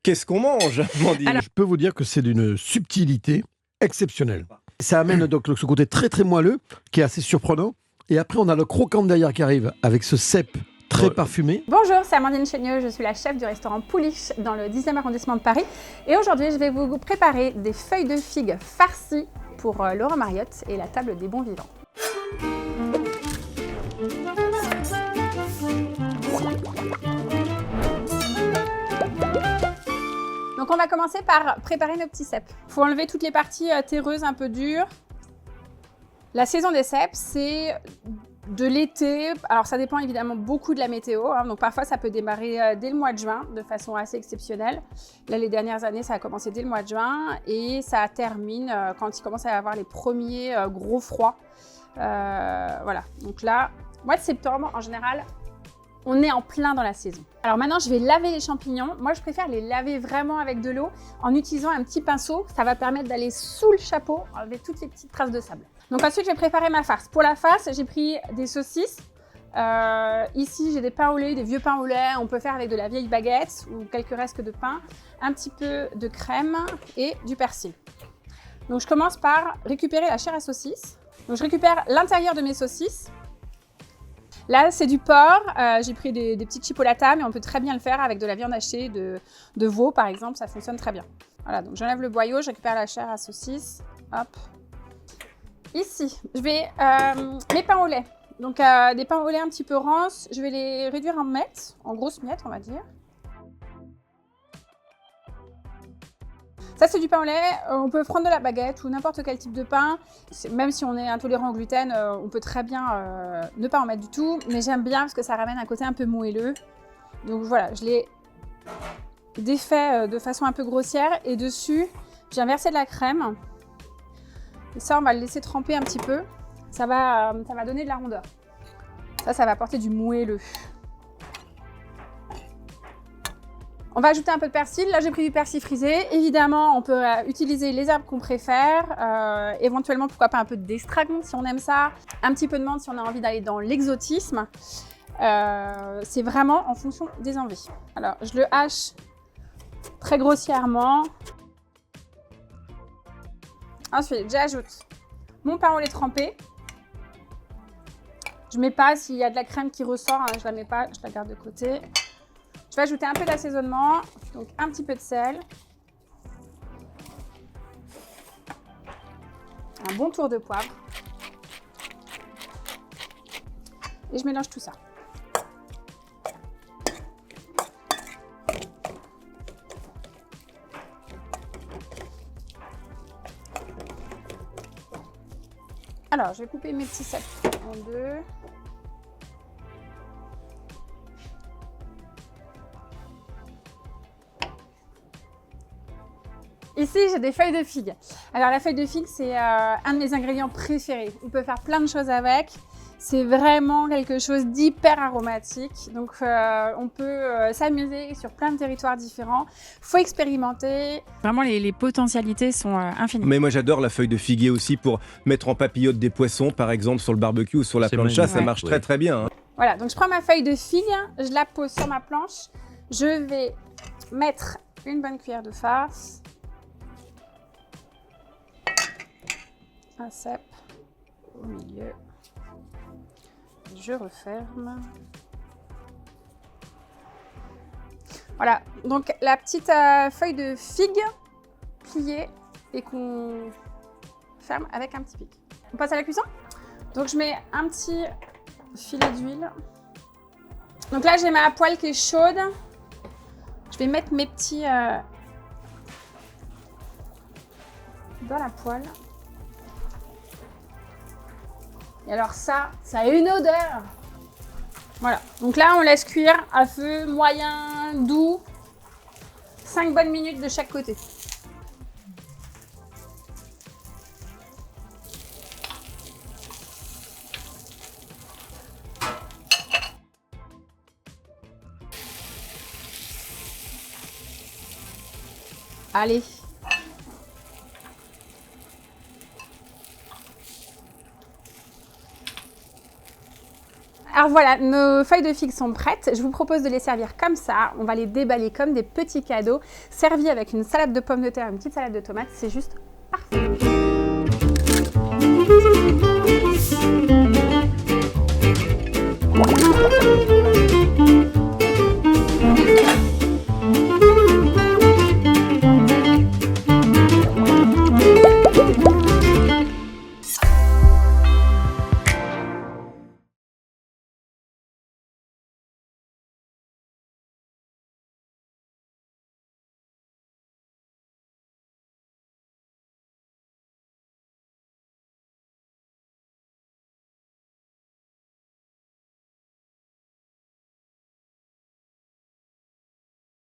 Qu'est-ce qu'on mange, Amandine? Alors, je peux vous dire que c'est d'une subtilité exceptionnelle. Ça amène donc ce côté très très moelleux qui est assez surprenant. Et après, on a le croquant derrière qui arrive avec ce cèpe très parfumé. Bonjour, c'est Amandine Chénieux, je suis la chef du restaurant Pouliche dans le 10e arrondissement de Paris. Et aujourd'hui, je vais vous préparer des feuilles de figue farcies pour Laurent Mariotte et la table des bons vivants. Donc on va commencer par préparer nos petits cèpes. Il faut enlever toutes les parties terreuses un peu dures. La saison des cèpes, c'est de l'été. Alors ça dépend évidemment beaucoup de la météo, hein. Donc parfois ça peut démarrer dès le mois de juin de façon assez exceptionnelle. Là les dernières années ça a commencé dès le mois de juin et ça termine quand il commence à y avoir les premiers gros froids. Voilà, donc là, mois de septembre en général, on est en plein dans la saison. Alors maintenant, je vais laver les champignons. Moi, je préfère les laver vraiment avec de l'eau en utilisant un petit pinceau. Ça va permettre d'aller sous le chapeau, enlever toutes les petites traces de sable. Donc ensuite, je vais préparer ma farce. Pour la farce, j'ai pris des saucisses. Ici, j'ai des pains au lait, des vieux pains au lait. On peut faire avec de la vieille baguette ou quelques restes de pain, un petit peu de crème et du persil. Donc je commence par récupérer la chair à saucisse. Donc je récupère l'intérieur de mes saucisses. Là, c'est du porc. J'ai pris des petites chipolatas, mais on peut très bien le faire avec de la viande hachée de veau, par exemple. Ça fonctionne très bien. Voilà, donc j'enlève le boyau, je récupère la chair à saucisse. Hop. Ici, je vais mes pains au lait. Donc, des pains au lait un petit peu rances. Je vais les réduire en miettes, en grosses miettes, on va dire. Ça, c'est du pain au lait. On peut prendre de la baguette ou n'importe quel type de pain. Même si on est intolérant au gluten, on peut très bien ne pas en mettre du tout. Mais j'aime bien parce que ça ramène un côté un peu moelleux. Donc voilà, je l'ai défait de façon un peu grossière. Et dessus, j'ai versé de la crème. Et ça, on va le laisser tremper un petit peu. Ça va donner de la rondeur. Ça va apporter du moelleux. On va ajouter un peu de persil. Là, j'ai pris du persil frisé. Évidemment, on peut utiliser les herbes qu'on préfère. Éventuellement, pourquoi pas un peu d'estragon si on aime ça. Un petit peu de menthe si on a envie d'aller dans l'exotisme. C'est vraiment en fonction des envies. Alors, je le hache très grossièrement. Ensuite, j'ajoute mon pain au lait trempé. Je ne mets pas s'il y a de la crème qui ressort. Hein, je ne la mets pas, je la garde de côté. Je vais ajouter un peu d'assaisonnement, donc un petit peu de sel, un bon tour de poivre et je mélange tout ça. Alors, je vais couper mes petits cèpes en deux. Ici, j'ai des feuilles de figue. Alors, la feuille de figue, c'est un de mes ingrédients préférés. On peut faire plein de choses avec. C'est vraiment quelque chose d'hyper aromatique. Donc, on peut s'amuser sur plein de territoires différents. Il faut expérimenter. Vraiment, les potentialités sont infinies. Mais moi, j'adore la feuille de figuier aussi pour mettre en papillote des poissons, par exemple, sur le barbecue ou sur la plancha. Ça marche très très bien. Hein. Voilà, donc je prends ma feuille de figue, je la pose sur ma planche. Je vais mettre une bonne cuillère de farce. Un cèpe au milieu, je referme. Voilà, donc la petite feuille de figue pliée et qu'on ferme avec un petit pic. On passe à la cuisson. Donc je mets un petit filet d'huile. Donc là j'ai ma poêle qui est chaude. Je vais mettre mes petits dans la poêle. Et alors ça a une odeur. Voilà, donc là on laisse cuire à feu moyen, doux, 5 bonnes minutes de chaque côté. Allez. Alors voilà, nos feuilles de figues sont prêtes. Je vous propose de les servir comme ça. On va les déballer comme des petits cadeaux, servis avec une salade de pommes de terre, une petite salade de tomates. C'est juste parfait.